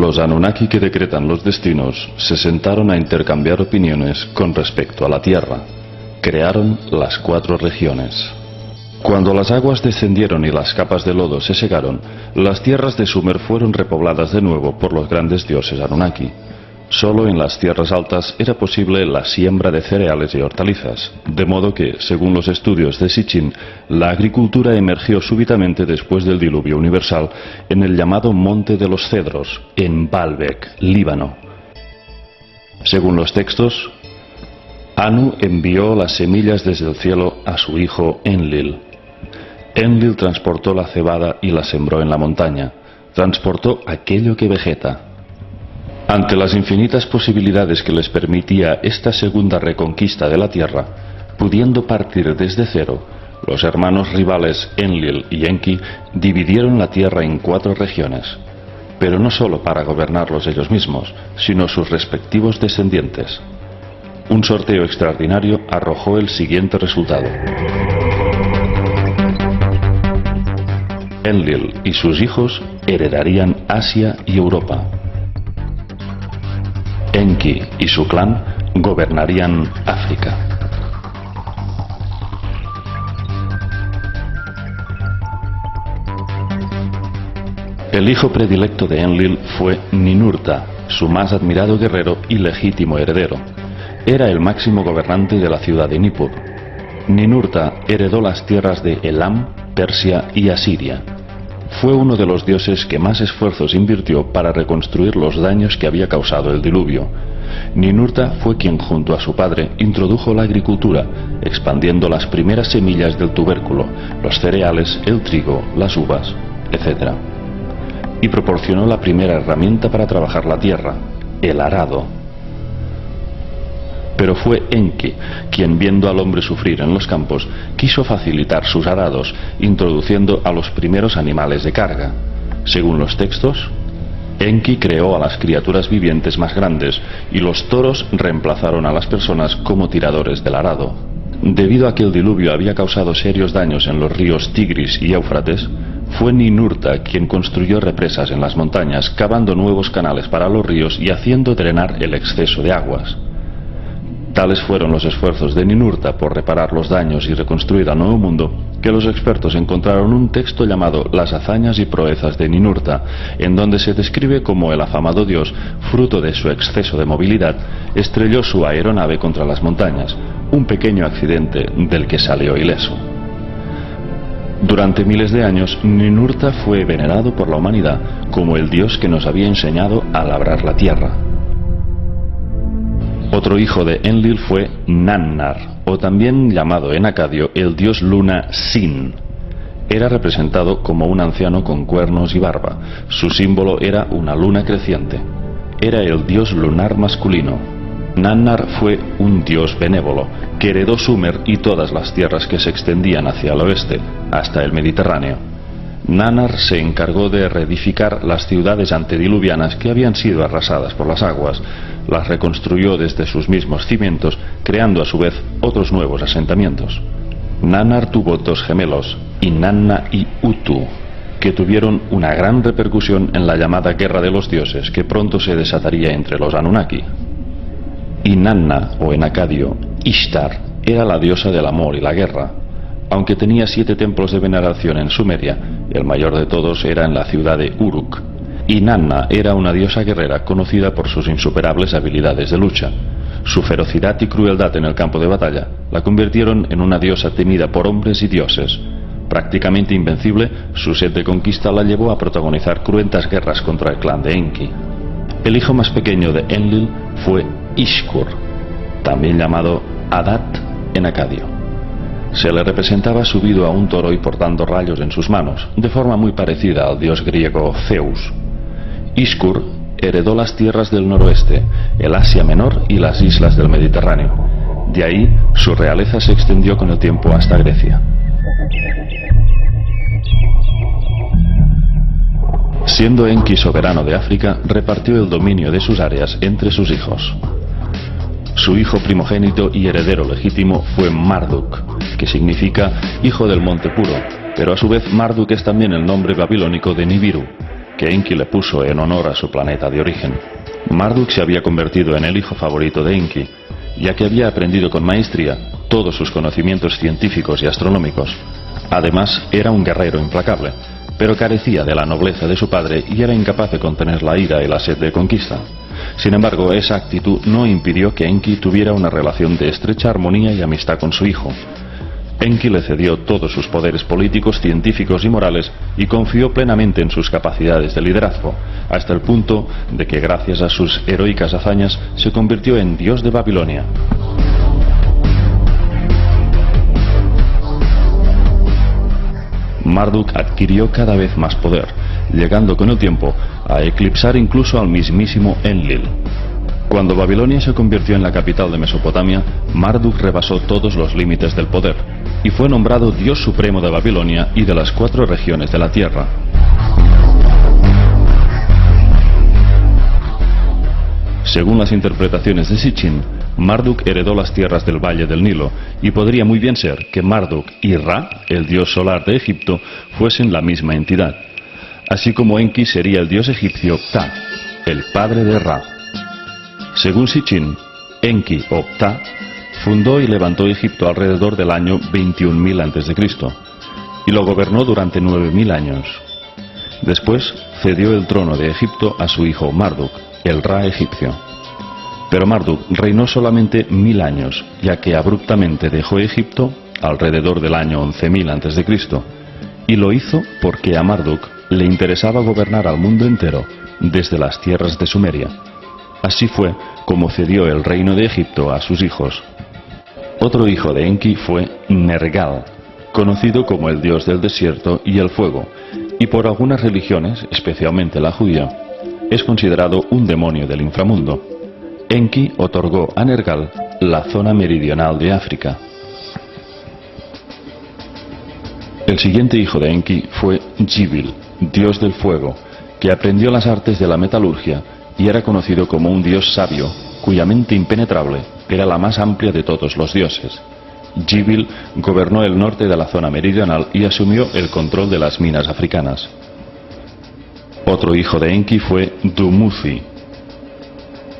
Los Anunnaki que decretan los destinos se sentaron a intercambiar opiniones con respecto a la Tierra. Crearon las 4 regiones. Cuando las aguas descendieron y las capas de lodo se secaron, las tierras de Sumer fueron repobladas de nuevo por los grandes dioses Anunnaki. Solo en las tierras altas era posible la siembra de cereales y hortalizas, de modo que, según los estudios de Sitchin, la agricultura emergió súbitamente después del diluvio universal en el llamado Monte de los Cedros, en Baalbek, Líbano. Según los textos, Anu envió las semillas desde el cielo a su hijo Enlil. Enlil transportó la cebada y la sembró en la montaña, transportó aquello que vegeta. Ante las infinitas posibilidades que les permitía esta segunda reconquista de la tierra, pudiendo partir desde cero, los hermanos rivales Enlil y Enki dividieron la tierra en 4 regiones, pero no solo para gobernarlos ellos mismos, sino sus respectivos descendientes. Un sorteo extraordinario arrojó el siguiente resultado. Enlil y sus hijos heredarían Asia y Europa. Enki y su clan gobernarían África. El hijo predilecto de Enlil fue Ninurta, su más admirado guerrero y legítimo heredero. Era el máximo gobernante de la ciudad de Nippur. Ninurta heredó las tierras de Elam, Persia y Asiria. Fue uno de los dioses que más esfuerzos invirtió para reconstruir los daños que había causado el diluvio. Ninurta fue quien junto a su padre introdujo la agricultura, expandiendo las primeras semillas del tubérculo, los cereales, el trigo, las uvas, etc. Y proporcionó la primera herramienta para trabajar la tierra, el arado. Pero fue Enki quien, viendo al hombre sufrir en los campos, quiso facilitar sus arados, introduciendo a los primeros animales de carga. Según los textos, Enki creó a las criaturas vivientes más grandes y los toros reemplazaron a las personas como tiradores del arado. Debido a que el diluvio había causado serios daños en los ríos Tigris y Éufrates, fue Ninurta quien construyó represas en las montañas, cavando nuevos canales para los ríos y haciendo drenar el exceso de aguas. Tales fueron los esfuerzos de Ninurta por reparar los daños y reconstruir al Nuevo Mundo, que los expertos encontraron un texto llamado Las hazañas y proezas de Ninurta, en donde se describe cómo el afamado dios, fruto de su exceso de movilidad, estrelló su aeronave contra las montañas, un pequeño accidente del que salió ileso. Durante miles de años, Ninurta fue venerado por la humanidad como el dios que nos había enseñado a labrar la tierra. Otro hijo de Enlil fue Nannar, o también llamado en acadio el dios luna Sin. Era representado como un anciano con cuernos y barba. Su símbolo era una luna creciente. Era el dios lunar masculino. Nannar fue un dios benévolo, que heredó Sumer y todas las tierras que se extendían hacia el oeste, hasta el Mediterráneo. Nannar se encargó de reedificar las ciudades antediluvianas que habían sido arrasadas por las aguas. Las reconstruyó desde sus mismos cimientos, creando a su vez otros nuevos asentamientos. Nannar tuvo 2 gemelos, Inanna y Utu, que tuvieron una gran repercusión en la llamada Guerra de los Dioses, que pronto se desataría entre los Anunnaki. Inanna, o en acadio, Ishtar, era la diosa del amor y la guerra. Aunque tenía 7 templos de veneración en Sumeria, el mayor de todos era en la ciudad de Uruk. Inanna era una diosa guerrera conocida por sus insuperables habilidades de lucha. Su ferocidad y crueldad en el campo de batalla la convirtieron en una diosa temida por hombres y dioses. Prácticamente invencible, su sed de conquista la llevó a protagonizar cruentas guerras contra el clan de Enki. El hijo más pequeño de Enlil fue Ishkur, también llamado Adat en acadio. Se le representaba subido a un toro y portando rayos en sus manos, de forma muy parecida al dios griego Zeus. Ishkur heredó las tierras del noroeste, el Asia Menor y las islas del Mediterráneo. De ahí, su realeza se extendió con el tiempo hasta Grecia. Siendo Enki soberano de África, repartió el dominio de sus áreas entre sus hijos. Su hijo primogénito y heredero legítimo fue Marduk, que significa hijo del monte puro, pero a su vez Marduk es también el nombre babilónico de Nibiru. que Enki le puso en honor a su planeta de origen. Marduk se había convertido en el hijo favorito de Enki, ya que había aprendido con maestría todos sus conocimientos científicos y astronómicos. Además, era un guerrero implacable, pero carecía de la nobleza de su padre y era incapaz de contener la ira y la sed de conquista. Sin embargo, esa actitud no impidió que Enki tuviera una relación de estrecha armonía y amistad con su hijo. Enki le cedió todos sus poderes políticos, científicos y morales y confió plenamente en sus capacidades de liderazgo, hasta el punto de que gracias a sus heroicas hazañas se convirtió en dios de Babilonia. Marduk adquirió cada vez más poder, llegando con el tiempo a eclipsar incluso al mismísimo Enlil. Cuando Babilonia se convirtió en la capital de Mesopotamia, Marduk rebasó todos los límites del poder y fue nombrado Dios Supremo de Babilonia y de las 4 regiones de la tierra. Según las interpretaciones de Sitchin, Marduk heredó las tierras del Valle del Nilo y podría muy bien ser que Marduk y Ra, el dios solar de Egipto, fuesen la misma entidad, así como Enki sería el dios egipcio Ptah, el padre de Ra. Según Sitchin, Enki o Ptah fundó y levantó Egipto alrededor del año 21.000 a.C. y lo gobernó durante 9.000 años. Después cedió el trono de Egipto a su hijo Marduk, el Ra egipcio. Pero Marduk reinó solamente 1000 años, ya que abruptamente dejó Egipto alrededor del año 11.000 a.C. y lo hizo porque a Marduk le interesaba gobernar al mundo entero desde las tierras de Sumeria. Así fue como cedió el reino de Egipto a sus hijos. Otro hijo de Enki fue Nergal, conocido como el dios del desierto y el fuego, y por algunas religiones, especialmente la judía, es considerado un demonio del inframundo. Enki otorgó a Nergal la zona meridional de África. El siguiente hijo de Enki fue Gibil, dios del fuego, que aprendió las artes de la metalurgia y era conocido como un dios sabio, cuya mente impenetrable era la más amplia de todos los dioses. Gibil gobernó el norte de la zona meridional y asumió el control de las minas africanas. Otro hijo de Enki fue Dumuzi.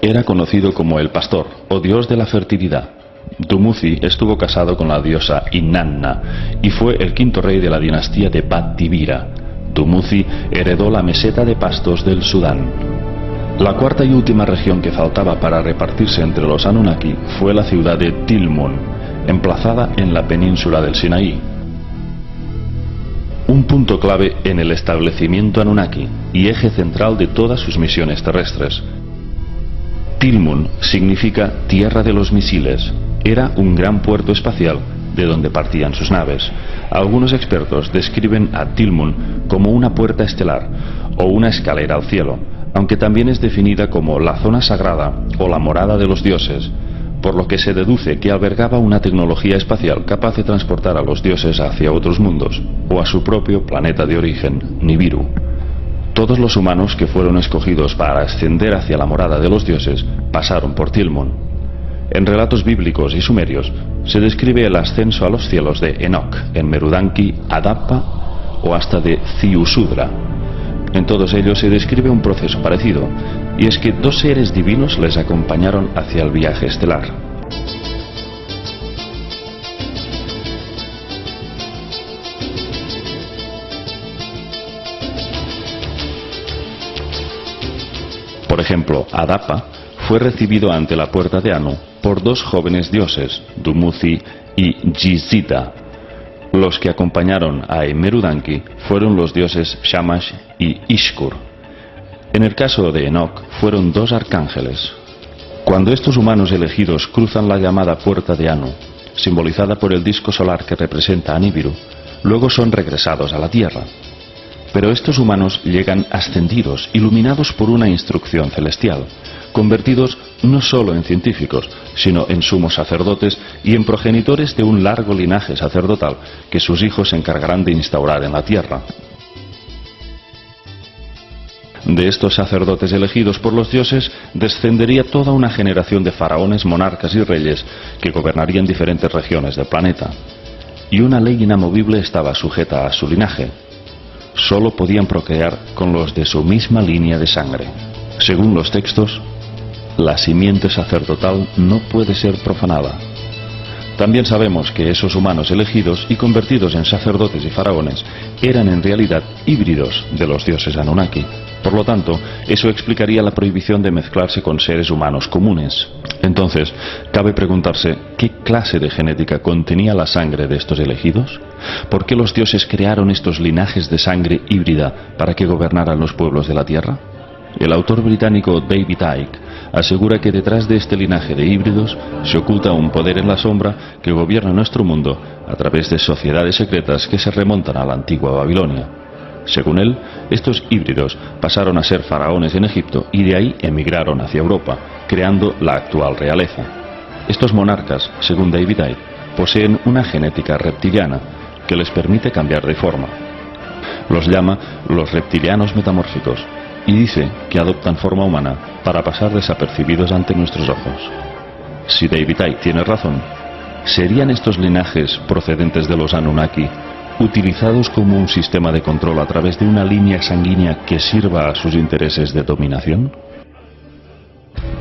Era conocido como el pastor o dios de la fertilidad. Dumuzi estuvo casado con la diosa Inanna y fue el 5º rey de la dinastía de Bat-Dibira. Dumuzi heredó la meseta de pastos del Sudán. La cuarta y última región que faltaba para repartirse entre los Anunnaki fue la ciudad de Tilmun, emplazada en la península del Sinaí. Un punto clave en el establecimiento Anunnaki y eje central de todas sus misiones terrestres. Tilmun significa tierra de los misiles. Era un gran puerto espacial de donde partían sus naves. Algunos expertos describen a Tilmun como una puerta estelar o una escalera al cielo, aunque también es definida como la zona sagrada o la morada de los dioses, por lo que se deduce que albergaba una tecnología espacial capaz de transportar a los dioses hacia otros mundos o a su propio planeta de origen, Nibiru. Todos los humanos que fueron escogidos para ascender hacia la morada de los dioses pasaron por Tilmun. En relatos bíblicos y sumerios se describe el ascenso a los cielos de Enoch en Merudanki, Adapa o hasta de Ziusudra. En todos ellos se describe un proceso parecido, y es que 2 seres divinos les acompañaron hacia el viaje estelar. Por ejemplo, Adapa fue recibido ante la puerta de Anu por 2 jóvenes dioses, Dumuzi y Jizida. Los que acompañaron a Merudanki fueron los dioses Shamash y Ishkur. En el caso de Enoch fueron 2 arcángeles. Cuando estos humanos elegidos cruzan la llamada puerta de Anu, simbolizada por el disco solar que representa a Nibiru, luego son regresados a la tierra. Pero estos humanos llegan ascendidos, iluminados por una instrucción celestial, convertidos no solo en científicos, sino en sumos sacerdotes y en progenitores de un largo linaje sacerdotal que sus hijos se encargarán de instaurar en la tierra. De estos sacerdotes elegidos por los dioses descendería toda una generación de faraones, monarcas y reyes que gobernarían diferentes regiones del planeta. Y una ley inamovible estaba sujeta a su linaje. solo podían procrear con los de su misma línea de sangre. Según los textos, la simiente sacerdotal no puede ser profanada. También sabemos que esos humanos elegidos y convertidos en sacerdotes y faraones eran en realidad híbridos de los dioses Anunnaki. Por lo tanto, eso explicaría la prohibición de mezclarse con seres humanos comunes. Entonces, cabe preguntarse, ¿qué clase de genética contenía la sangre de estos elegidos? ¿Por qué los dioses crearon estos linajes de sangre híbrida para que gobernaran los pueblos de la Tierra? El autor británico David Icke asegura que detrás de este linaje de híbridos se oculta un poder en la sombra que gobierna nuestro mundo a través de sociedades secretas que se remontan a la antigua Babilonia. Según él, estos híbridos pasaron a ser faraones en Egipto y de ahí emigraron hacia Europa, creando la actual realeza. Estos monarcas, según David Icke, poseen una genética reptiliana que les permite cambiar de forma. Los llama los reptilianos metamórficos y dice que adoptan forma humana para pasar desapercibidos ante nuestros ojos. Si David Icke tiene razón, ¿serían estos linajes procedentes de los Anunnaki utilizados como un sistema de control a través de una línea sanguínea que sirva a sus intereses de dominación?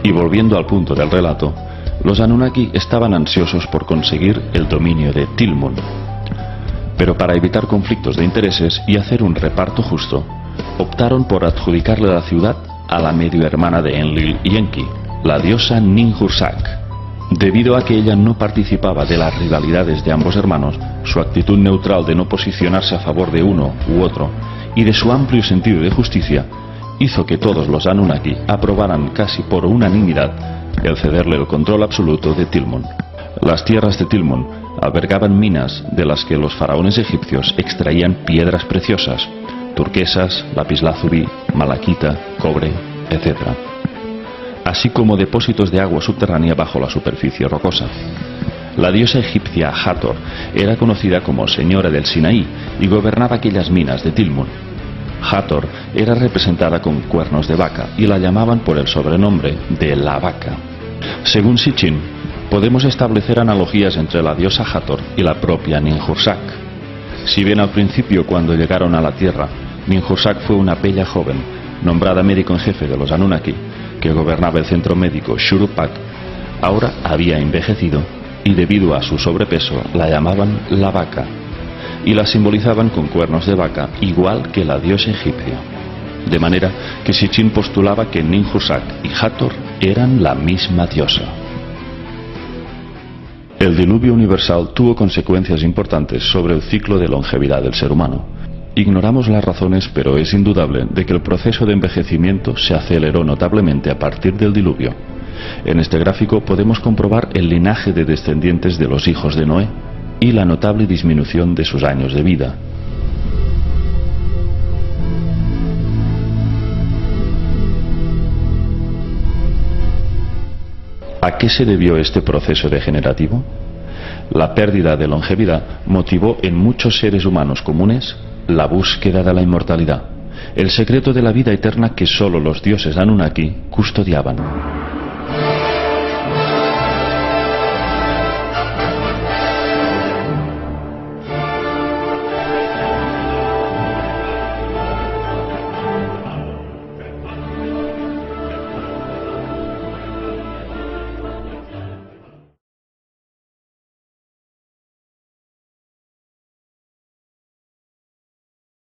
Y volviendo al punto del relato, los Anunnaki estaban ansiosos por conseguir el dominio de Tilmun. Pero para evitar conflictos de intereses y hacer un reparto justo, optaron por adjudicarle la ciudad a la medio hermana de Enlil y Enki, la diosa Ninhursag. Debido a que ella no participaba de las rivalidades de ambos hermanos, su actitud neutral de no posicionarse a favor de uno u otro y de su amplio sentido de justicia hizo que todos los Anunnaki aprobaran casi por unanimidad el cederle el control absoluto de Tilmun. Las tierras de Tilmun albergaban minas de las que los faraones egipcios extraían piedras preciosas, turquesas, lapislázuli, malaquita, cobre, etc., así como depósitos de agua subterránea bajo la superficie rocosa. La diosa egipcia Hathor era conocida como Señora del Sinaí y gobernaba aquellas minas de Tilmun. Hathor era representada con cuernos de vaca y la llamaban por el sobrenombre de la vaca. Según Sitchin, podemos establecer analogías entre la diosa Hathor y la propia Ninhursag. Si bien al principio, cuando llegaron a la Tierra, Ninhursag fue una bella joven, nombrada médico en jefe de los Anunnaki, que gobernaba el centro médico Shuruppak, ahora había envejecido y debido a su sobrepeso la llamaban la vaca y la simbolizaban con cuernos de vaca igual que la diosa egipcia. De manera que Sitchin postulaba que Ninhursag y Hathor eran la misma diosa. El diluvio universal tuvo consecuencias importantes sobre el ciclo de longevidad del ser humano. Ignoramos las razones, pero es indudable de que el proceso de envejecimiento se aceleró notablemente a partir del diluvio. En este gráfico podemos comprobar el linaje de descendientes de los hijos de Noé y la notable disminución de sus años de vida. ¿A qué se debió este proceso degenerativo? La pérdida de longevidad motivó en muchos seres humanos comunes la búsqueda de la inmortalidad, el secreto de la vida eterna que solo los dioses Anunnaki custodiaban.